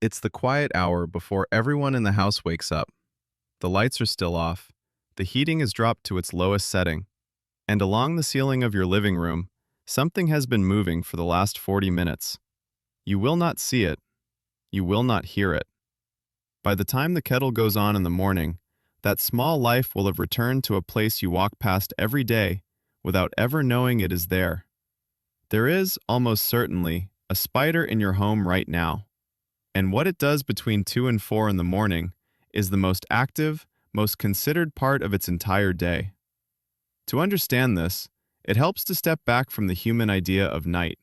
It's the quiet hour before everyone in the house wakes up. The lights are still off, the heating is dropped to its lowest setting, and along the ceiling of your living room, something has been moving for the last 40 minutes. You will not see it, you will not hear it. By the time the kettle goes on in the morning, that small life will have returned to a place you walk past every day without ever knowing it is there. There is, almost certainly, a spider in your home right now. And what it does between 2 and 4 in the morning is the most active, most considered part of its entire day. To understand this, it helps to step back from the human idea of night.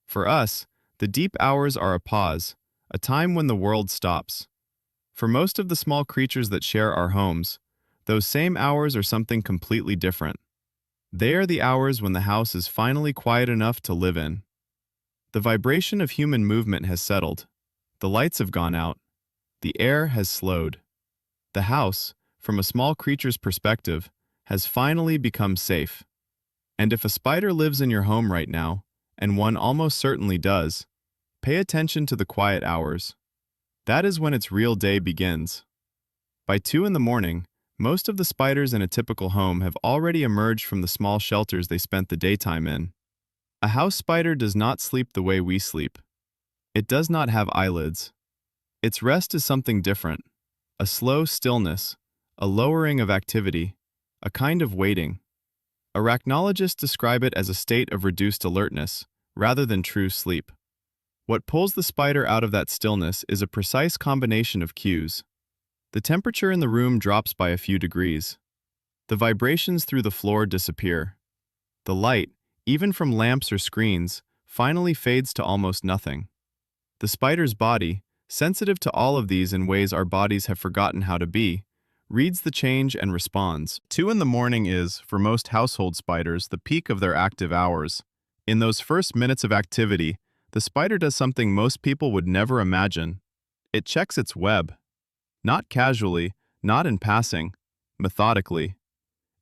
For us, the deep hours are a pause, a time when the world stops. For most of the small creatures that share our homes, those same hours are something completely different. They are the hours when the house is finally quiet enough to live in. The vibration of human movement has settled. The lights have gone out. The air has slowed. The house, from a small creature's perspective, has finally become safe. And if a spider lives in your home right now, and one almost certainly does, pay attention to the quiet hours. That is when its real day begins. By 2 in the morning, most of the spiders in a typical home have already emerged from the small shelters they spent the daytime in. A house spider does not sleep the way we sleep. It does not have eyelids. Its rest is something different, a slow stillness, a lowering of activity, a kind of waiting. Arachnologists describe it as a state of reduced alertness, rather than true sleep. What pulls the spider out of that stillness is a precise combination of cues. The temperature in the room drops by a few degrees. The vibrations through the floor disappear. The light, even from lamps or screens, finally fades to almost nothing. The spider's body, sensitive to all of these in ways our bodies have forgotten how to be, reads the change and responds. 2 in the morning is, for most household spiders, the peak of their active hours. In those first minutes of activity, the spider does something most people would never imagine. It checks its web. Not casually, not in passing, methodically.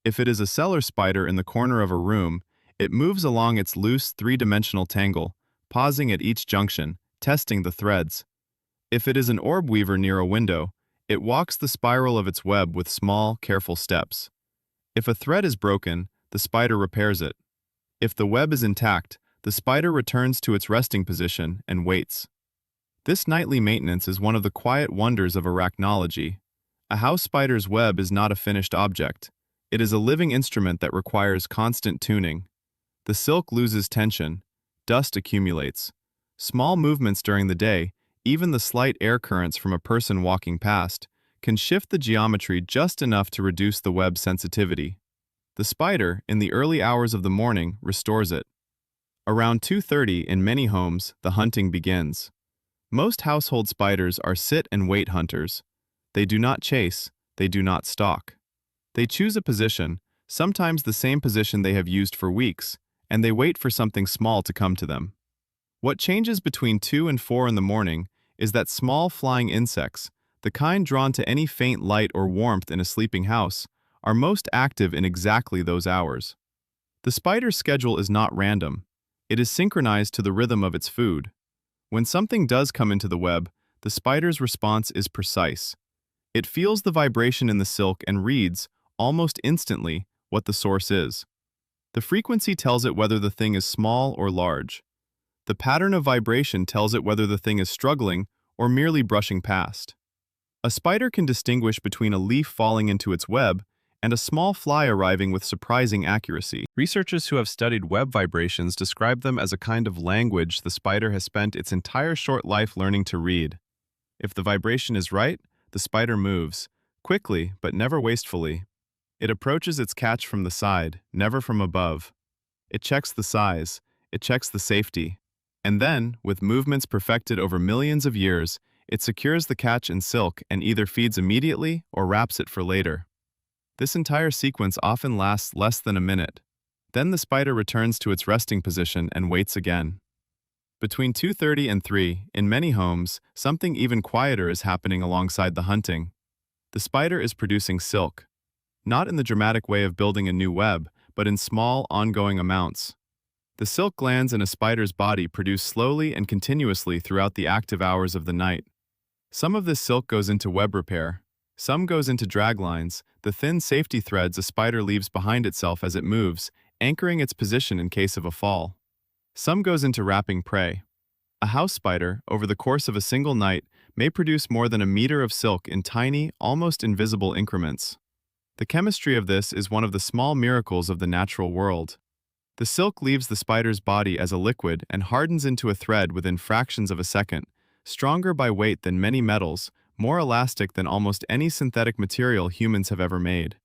If it is a cellar spider in the corner of a room, it moves along its loose three-dimensional tangle, pausing at each junction, testing the threads. If it is an orb weaver near a window, it walks the spiral of its web with small, careful steps. If a thread is broken, the spider repairs it. If the web is intact, the spider returns to its resting position and waits. This nightly maintenance is one of the quiet wonders of arachnology. A house spider's web is not a finished object. It is a living instrument that requires constant tuning. The silk loses tension. Dust accumulates. Small movements during the day, even the slight air currents from a person walking past, can shift the geometry just enough to reduce the web's sensitivity. The spider, in the early hours of the morning, restores it. Around 2:30 in many homes, the hunting begins. Most household spiders are sit-and-wait hunters. They do not chase, they do not stalk. They choose a position, sometimes the same position they have used for weeks, and they wait for something small to come to them. What changes between 2 and 4 in the morning is that small flying insects, the kind drawn to any faint light or warmth in a sleeping house, are most active in exactly those hours. The spider's schedule is not random. It is synchronized to the rhythm of its food. When something does come into the web, the spider's response is precise. It feels the vibration in the silk and reads, almost instantly, what the source is. The frequency tells it whether the thing is small or large. The pattern of vibration tells it whether the thing is struggling or merely brushing past. A spider can distinguish between a leaf falling into its web and a small fly arriving with surprising accuracy. Researchers who have studied web vibrations describe them as a kind of language the spider has spent its entire short life learning to read. If the vibration is right, the spider moves, quickly but never wastefully. It approaches its catch from the side, never from above. It checks the size, it checks the safety. And then, with movements perfected over millions of years, it secures the catch in silk and either feeds immediately or wraps it for later. This entire sequence often lasts less than a minute. Then the spider returns to its resting position and waits again. Between 2:30 and 3, in many homes, something even quieter is happening alongside the hunting. The spider is producing silk. Not in the dramatic way of building a new web, but in small, ongoing amounts. The silk glands in a spider's body produce slowly and continuously throughout the active hours of the night. Some of this silk goes into web repair. Some goes into drag lines, the thin safety threads a spider leaves behind itself as it moves, anchoring its position in case of a fall. Some goes into wrapping prey. A house spider, over the course of a single night, may produce more than a meter of silk in tiny, almost invisible increments. The chemistry of this is one of the small miracles of the natural world. The silk leaves the spider's body as a liquid and hardens into a thread within fractions of a second, stronger by weight than many metals, more elastic than almost any synthetic material humans have ever made.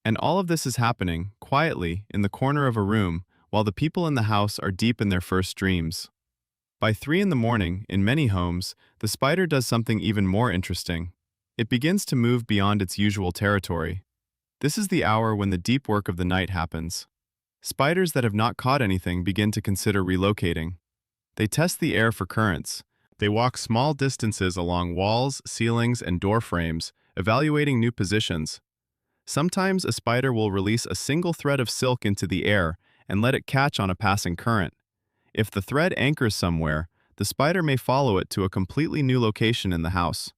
And all of this is happening, quietly, in the corner of a room, while the people in the house are deep in their first dreams. By 3 in the morning, in many homes, the spider does something even more interesting. It begins to move beyond its usual territory. This is the hour when the deep work of the night happens. Spiders that have not caught anything begin to consider relocating. They test the air for currents. They walk small distances along walls, ceilings, and door frames, evaluating new positions. Sometimes a spider will release a single thread of silk into the air and let it catch on a passing current. If the thread anchors somewhere, the spider may follow it to a completely new location in the house.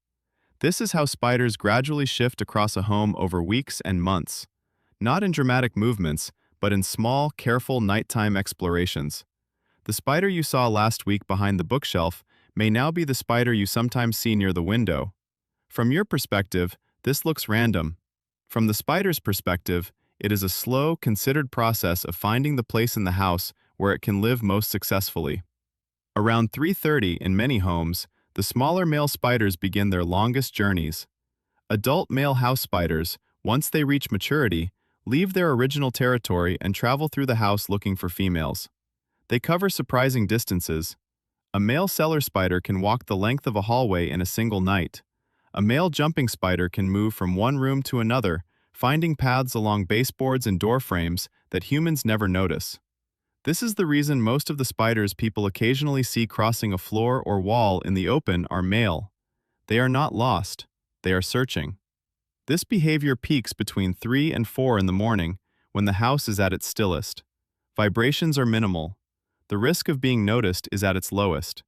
This is how spiders gradually shift across a home over weeks and months. Not in dramatic movements, but in small, careful nighttime explorations. The spider you saw last week behind the bookshelf may now be the spider you sometimes see near the window. From your perspective, this looks random. From the spider's perspective, it is a slow, considered process of finding the place in the house where it can live most successfully. Around 3:30 in many homes, the smaller male spiders begin their longest journeys. Adult male house spiders, once they reach maturity, leave their original territory and travel through the house looking for females. They cover surprising distances. A male cellar spider can walk the length of a hallway in a single night. A male jumping spider can move from one room to another, finding paths along baseboards and door frames that humans never notice. This is the reason most of the spiders people occasionally see crossing a floor or wall in the open are male. They are not lost. They are searching. This behavior peaks between 3 and 4 in the morning, when the house is at its stillest. Vibrations are minimal. The risk of being noticed is at its lowest.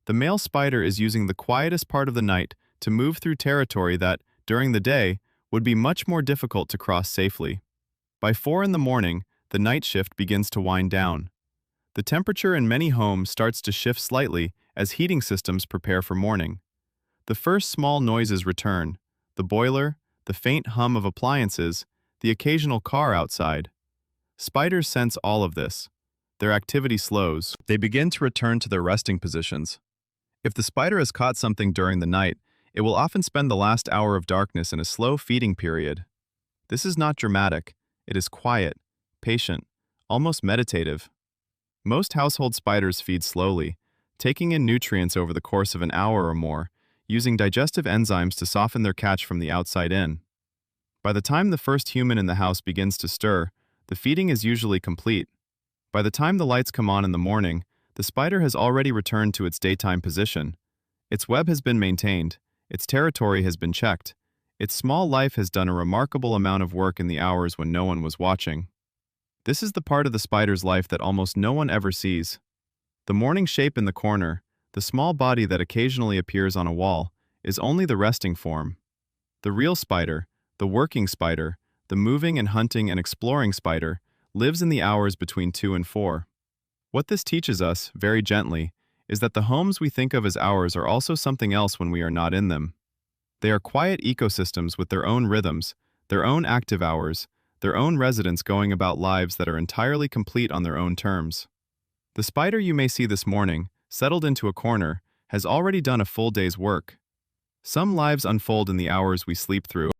The male spider is using the quietest part of the night to move through territory that, during the day, would be much more difficult to cross safely. By 4 in the morning, the night shift begins to wind down. The temperature in many homes starts to shift slightly as heating systems prepare for morning. The first small noises return: the boiler, the faint hum of appliances, the occasional car outside. Spiders sense all of this. Their activity slows. They begin to return to their resting positions. If the spider has caught something during the night, it will often spend the last hour of darkness in a slow feeding period. This is not dramatic. It is quiet, patient, almost meditative. Most household spiders feed slowly, taking in nutrients over the course of an hour or more, using digestive enzymes to soften their catch from the outside in. By the time the first human in the house begins to stir, the feeding is usually complete. By the time the lights come on in the morning, the spider has already returned to its daytime position. Its web has been maintained, its territory has been checked, its small life has done a remarkable amount of work in the hours when no one was watching. This is the part of the spider's life that almost no one ever sees. The morning shape in the corner, the small body that occasionally appears on a wall, is only the resting form. The real spider, the working spider, the moving and hunting and exploring spider, lives in the hours between 2 and 4. What this teaches us, very gently, is that the homes we think of as ours are also something else when we are not in them. They are quiet ecosystems with their own rhythms, their own active hours, their own residents going about lives that are entirely complete on their own terms. The spider you may see this morning, settled into a corner, has already done a full day's work. Some lives unfold in the hours we sleep through.